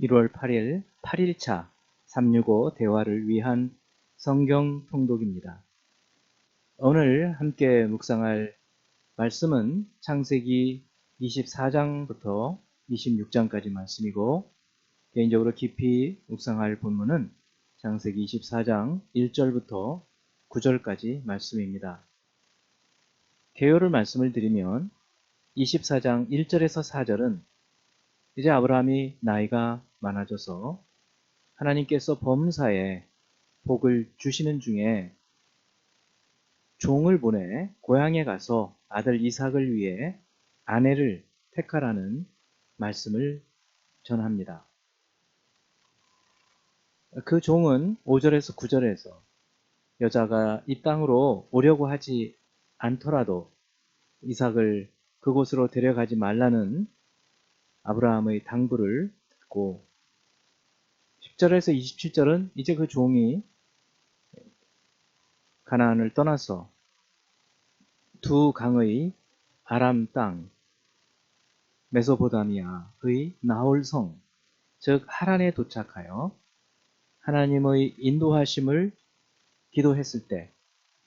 1월 8일 8일차 365 대화를 위한 성경 통독입니다. 오늘 함께 묵상할 말씀은 창세기 24장부터 26장까지 말씀이고, 개인적으로 깊이 묵상할 본문은 창세기 24장 1절부터 9절까지 말씀입니다. 개요를 말씀을 드리면 24장 1절에서 4절은 이제 아브라함이 나이가 많아져서 하나님께서 범사에 복을 주시는 중에 종을 보내 고향에 가서 아들 이삭을 위해 아내를 택하라는 말씀을 전합니다. 그 종은 5절에서 9절에서 여자가 이 땅으로 오려고 하지 않더라도 이삭을 그곳으로 데려가지 말라는 아브라함의 당부를 듣고, 10절에서 27절은 이제 그 종이 가나안을 떠나서 두 강의 아람 땅 메소포타미아의 나홀성, 즉 하란에 도착하여 하나님의 인도하심을 기도했을 때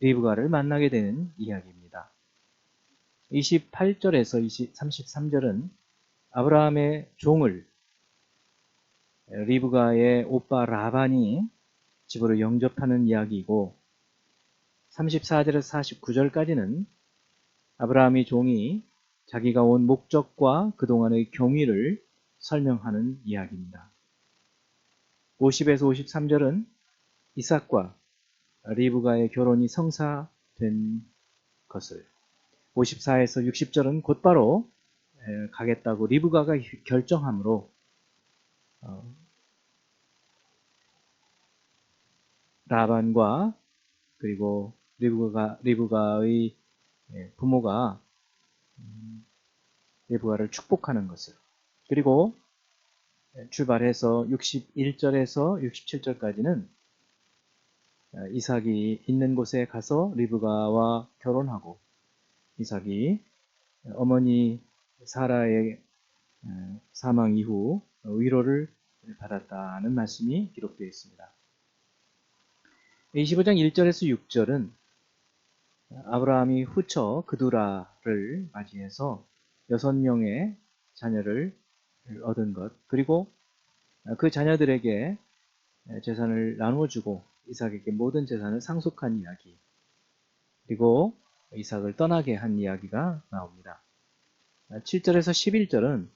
리브가를 만나게 되는 이야기입니다. 28절에서 33절은 아브라함의 종을 리브가의 오빠 라반이 집으로 영접하는 이야기이고, 34절에서 49절까지는 아브라함의 종이 자기가 온 목적과 그동안의 경위를 설명하는 이야기입니다. 50에서 53절은 이삭과 리브가의 결혼이 성사된 것을, 54에서 60절은 곧바로 가겠다고 리브가가 결정함으로 라반과 그리고 리브가의 부모가 리브가를 축복하는 것을, 그리고 출발해서 61절에서 67절까지는 이삭이 있는 곳에 가서 리브가와 결혼하고 이삭이 어머니 사라의 사망 이후 위로를 받았다는 말씀이 기록되어 있습니다. 25장 1절에서 6절은 아브라함이 후처 그두라를 맞이해서 6명의 자녀를 얻은 것, 그리고 그 자녀들에게 재산을 나누어주고 이삭에게 모든 재산을 상속한 이야기, 그리고 이삭을 떠나게 한 이야기가 나옵니다. 7절에서 11절은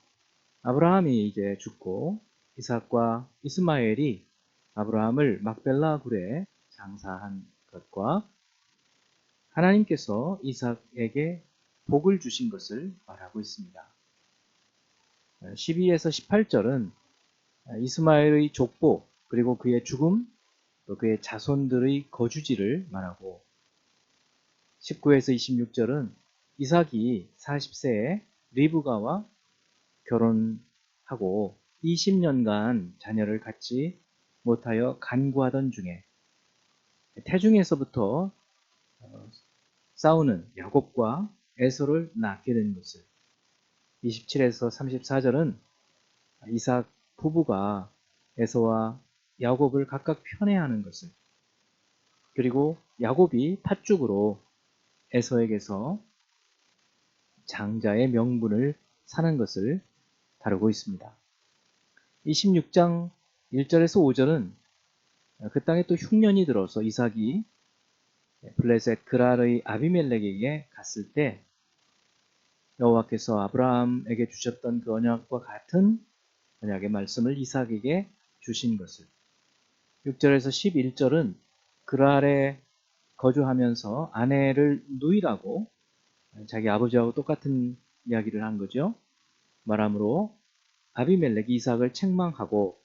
아브라함이 이제 죽고 이삭과 이스마엘이 아브라함을 막벨라 굴에 장사한 것과 하나님께서 이삭에게 복을 주신 것을 말하고 있습니다. 12에서 18절은 이스마엘의 족보, 그리고 그의 죽음, 또 그의 자손들의 거주지를 말하고, 19에서 26절은 이삭이 40세에 리브가와 결혼하고 20년간 자녀를 갖지 못하여 간구하던 중에 태중에서부터 싸우는 야곱과 에서를 낳게 된 것을, 27에서 34절은 이삭 부부가 에서와 야곱을 각각 편애하는 것을, 그리고 야곱이 팥죽으로 에서에게서 장자의 명분을 사는 것을 다루고 있습니다. 26장 1절에서 5절은 그 땅에 또 흉년이 들어서 이삭이 블레셋 그랄의 아비멜렉에게 갔을 때 여호와께서 아브라함에게 주셨던 그 언약과 같은 언약의 말씀을 이삭에게 주신 것을, 6절에서 11절은 그랄에 거주하면서 아내를 누이라고 자기 아버지하고 똑같은 이야기를 한 거죠. 말함으로 아비멜렉이 이삭을 책망하고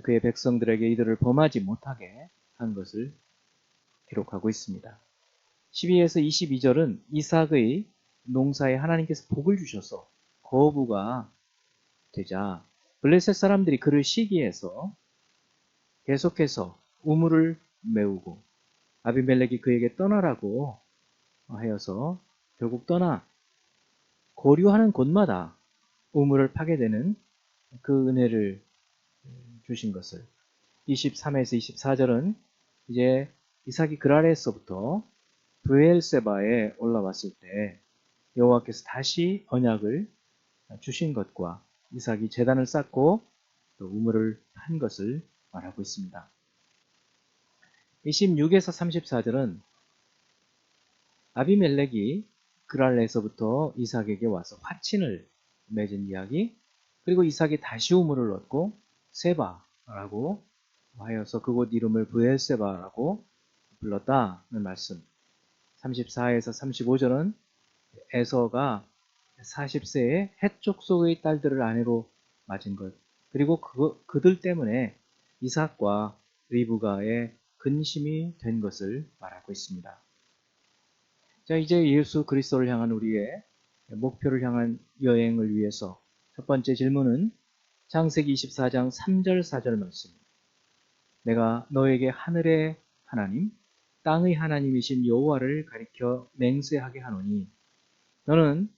그의 백성들에게 이들을 범하지 못하게 한 것을 기록하고 있습니다. 12에서 22절은 이삭의 농사에 하나님께서 복을 주셔서 거부가 되자 블레셋 사람들이 그를 시기해서 계속해서 우물을 메우고 아비멜렉이 그에게 떠나라고 하여서 결국 떠나 거류하는 곳마다 우물을 파게 되는 그 은혜를 주신 것을. 23에서 24절은 이제 이삭이 그랄에서부터 브엘세바에 올라왔을 때 여호와께서 다시 언약을 주신 것과 이삭이 제단을 쌓고 또 우물을 판 것을 말하고 있습니다. 26에서 34절은 아비멜렉이 그랄에서부터 이삭에게 와서 화친을 맺은 이야기, 그리고 이삭이 다시 우물을 얻고 세바라고 하여서 그곳 이름을 브엘세바라고 불렀다는 말씀. 34에서 35절은 에서가 40세에 헷 족속의 딸들을 아내로 맞은 것, 그리고 그들 때문에 이삭과 리브가의 근심이 된 것을 말하고 있습니다. 자, 이제 예수 그리스도를 향한 우리의 목표를 향한 여행을 위해서 첫 번째 질문은 창세기 24장 3절 4절 말씀. 내가 너에게 하늘의 하나님, 땅의 하나님이신 여호와를 가리켜 맹세하게 하노니 너는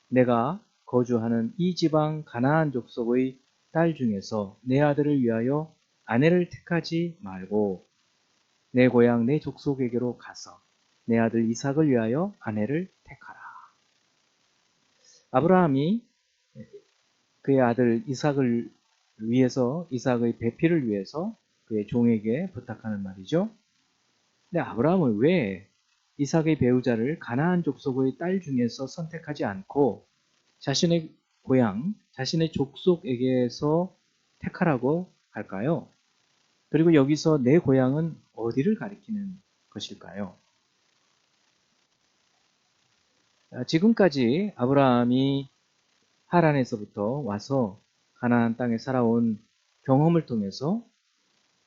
내가 거주하는 이 지방 가나안 족속의 딸 중에서 내 아들을 위하여 아내를 택하지 말고 내 고향 내 족속에게로 가서 내 아들 이삭을 위하여 아내를 택하라. 아브라함이 그의 아들 이삭을 위해서, 이삭의 배필을 위해서 그의 종에게 부탁하는 말이죠. 근데 아브라함은 왜 이삭의 배우자를 가나안 족속의 딸 중에서 선택하지 않고 자신의 고향, 자신의 족속에게서 택하라고 할까요? 그리고 여기서 내 고향은 어디를 가리키는 것일까요? 지금까지 아브라함이 하란에서부터 와서 가나안 땅에 살아온 경험을 통해서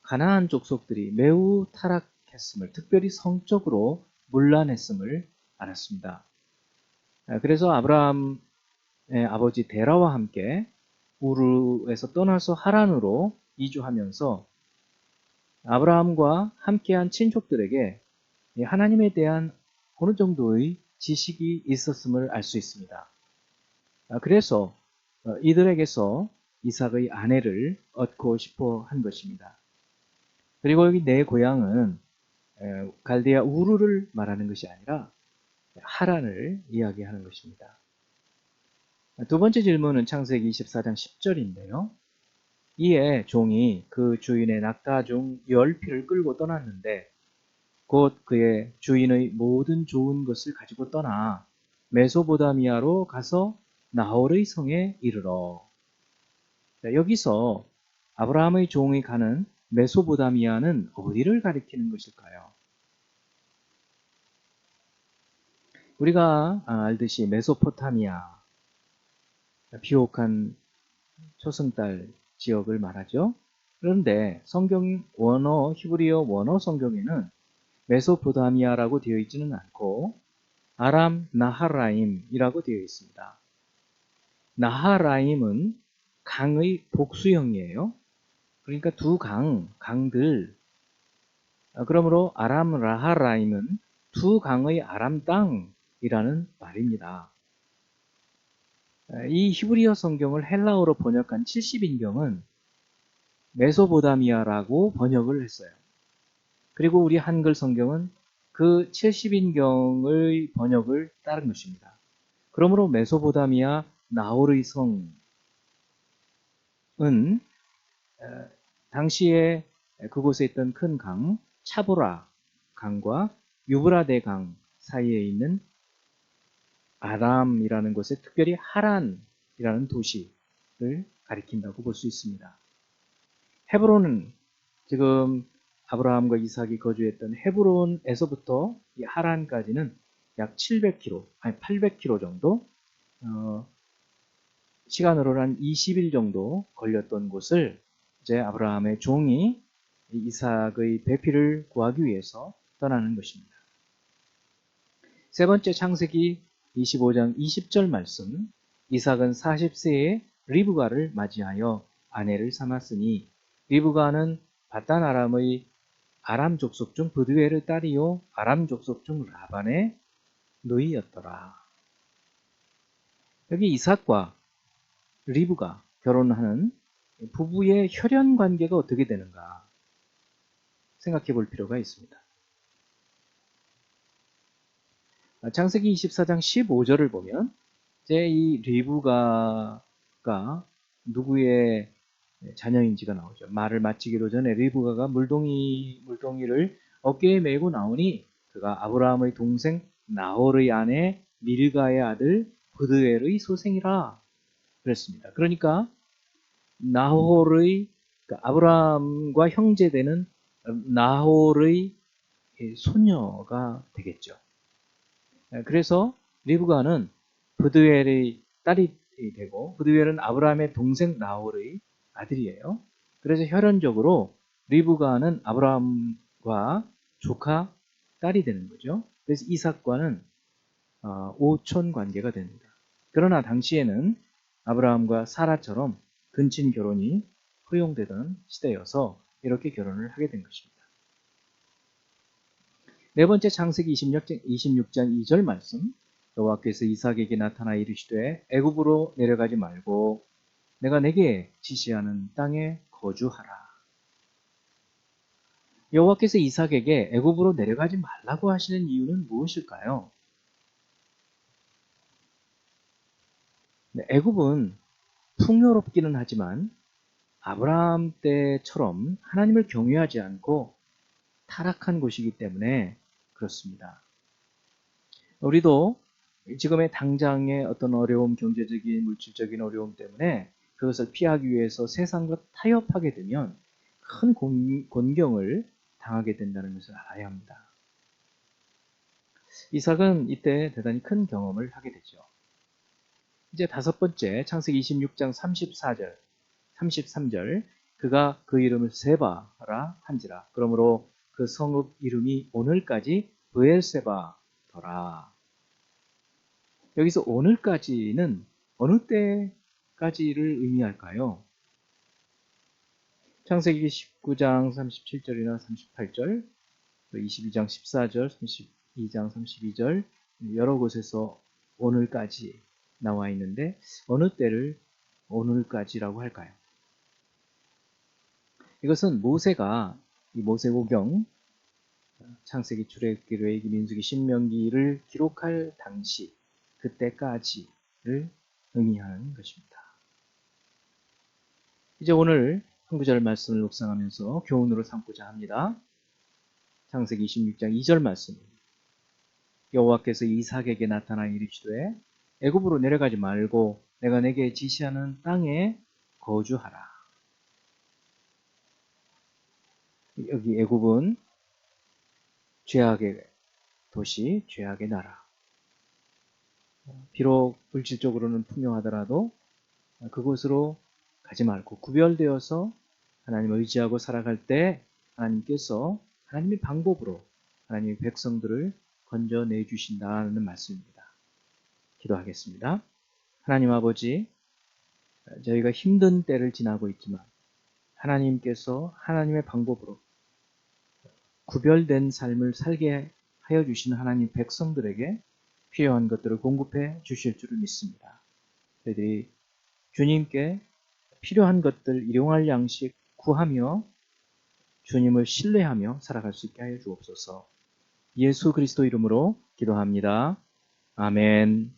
가나안 족속들이 매우 타락했음을, 특별히 성적으로 문란했음을 알았습니다. 그래서 아브라함의 아버지 데라와 함께 우르에서 떠나서 하란으로 이주하면서 아브라함과 함께한 친족들에게 하나님에 대한 어느 정도의 지식이 있었음을 알 수 있습니다. 그래서 이들에게서 이삭의 아내를 얻고 싶어 한 것입니다. 그리고 여기 내 고향은 갈대아 우르를 말하는 것이 아니라 하란을 이야기하는 것입니다. 두 번째 질문은 창세기 24장 10절인데요. 이에 종이 그 주인의 낙타 중 10匹를 끌고 떠났는데 곧 그의 주인의 모든 좋은 것을 가지고 떠나 메소보다미아로 가서 나홀의 성에 이르러. 여기서 아브라함의 종이 가는 메소보다미아는 어디를 가리키는 것일까요? 우리가 알듯이 메소포타미아, 비옥한 초승달 지역을 말하죠. 그런데 성경 원어, 히브리어 원어 성경에는 메소포타미아라고 되어 있지는 않고 아람 나하라임이라고 되어 있습니다. 나하라임은 강의 복수형이에요. 그러니까 두 강들. 그러므로 아람 나하라임은 두 강의 아람 땅이라는 말입니다. 이 히브리어 성경을 헬라어로 번역한 70인경은 메소포타미아라고 번역을 했어요. 그리고 우리 한글 성경은 그 70인경의 번역을 따른 것입니다. 그러므로 메소포타미아 나홀의 성은 당시에 그곳에 있던 큰 강 차보라 강과 유브라데 강 사이에 있는 아람이라는 곳에, 특별히 하란이라는 도시를 가리킨다고 볼 수 있습니다. 헤브론은 지금 아브라함과 이삭이 거주했던 헤브론에서부터 이 하란까지는 약 700km, 아니 800km 정도, 시간으로는 한 20일 정도 걸렸던 곳을 이제 아브라함의 종이 이삭의 배필을 구하기 위해서 떠나는 것입니다. 세 번째 창세기 25장 20절 말씀. 이삭은 40세에 리브가를 맞이하여 아내를 삼았으니 리브가는 바단 아람의 아람 족속 중 브드웰의 딸이요 아람 족속 중 라반의 누이였더라. 여기 이삭과 리브가 결혼하는 부부의 혈연 관계가 어떻게 되는가 생각해 볼 필요가 있습니다. 창세기 24장 15절을 보면 이제 이 리브가가 누구의 자녀인지가 나오죠. 말을 마치기도 전에 리브가가 물동이를 어깨에 메고 나오니 그가 아브라함의 동생 나홀의 아내 밀가의 아들 브드엘의 소생이라 그랬습니다. 그러니까 나홀의 아브라함과 형제되는 나홀의 손녀가 되겠죠. 그래서 리브가는 브드웰의 딸이 되고 브드웰은 아브라함의 동생 나홀의 아들이에요. 그래서 혈연적으로 리브가는 아브라함과 조카 딸이 되는 거죠. 그래서 이삭과는 오촌 관계가 됩니다. 그러나 당시에는 아브라함과 사라처럼 근친 결혼이 허용되던 시대여서 이렇게 결혼을 하게 된 것입니다. 네 번째 창세기 26장 2절 말씀. 여호와께서 이삭에게 나타나 이르시되 애굽으로 내려가지 말고 내가 내게 지시하는 땅에 거주하라. 여호와께서 이삭에게 애굽으로 내려가지 말라고 하시는 이유는 무엇일까요? 애굽은 풍요롭기는 하지만 아브라함 때처럼 하나님을 경외하지 않고 타락한 곳이기 때문에 그렇습니다. 우리도 지금의 당장의 어떤 어려움, 경제적인, 물질적인 어려움 때문에 그것을 피하기 위해서 세상과 타협하게 되면 큰 곤경을 당하게 된다는 것을 알아야 합니다. 이삭은 이때 대단히 큰 경험을 하게 되죠. 이제 다섯 번째 창세기 26장 33절 그가 그 이름을 세바라 한지라. 그러므로 그 성읍 이름이 오늘까지 브엘세바더라. 여기서 오늘까지는 어느 때까지를 의미할까요? 창세기 19장 37절이나 38절, 22장 14절, 32장 32절 여러 곳에서 오늘까지 나와 있는데 어느 때를 오늘까지라고 할까요? 이것은 모세가 이 모세오경 창세기, 출애굽기, 레위기, 민수기, 신명기를 기록할 당시 그때까지를 의미하는 것입니다. 이제 오늘 한 구절 말씀을 묵상하면서 교훈으로 삼고자 합니다. 창세기 26장 2절 말씀. 여호와께서 이삭에게 나타나 이르시되 애굽으로 내려가지 말고 내가 내게 지시하는 땅에 거주하라. 여기 애굽은 죄악의 도시, 죄악의 나라. 비록 물질적으로는 풍요하더라도 그곳으로 가지 말고 구별되어서 하나님을 의지하고 살아갈 때 하나님께서 하나님의 방법으로 하나님의 백성들을 건져내 주신다는 말씀입니다. 기도하겠습니다. 하나님 아버지, 저희가 힘든 때를 지나고 있지만 하나님께서 하나님의 방법으로 구별된 삶을 살게 하여 주신 하나님 백성들에게 필요한 것들을 공급해 주실 줄을 믿습니다. 저희들이 주님께 필요한 것들, 일용할 양식 구하며 주님을 신뢰하며 살아갈 수 있게 하여 주옵소서. 예수 그리스도 이름으로 기도합니다. 아멘.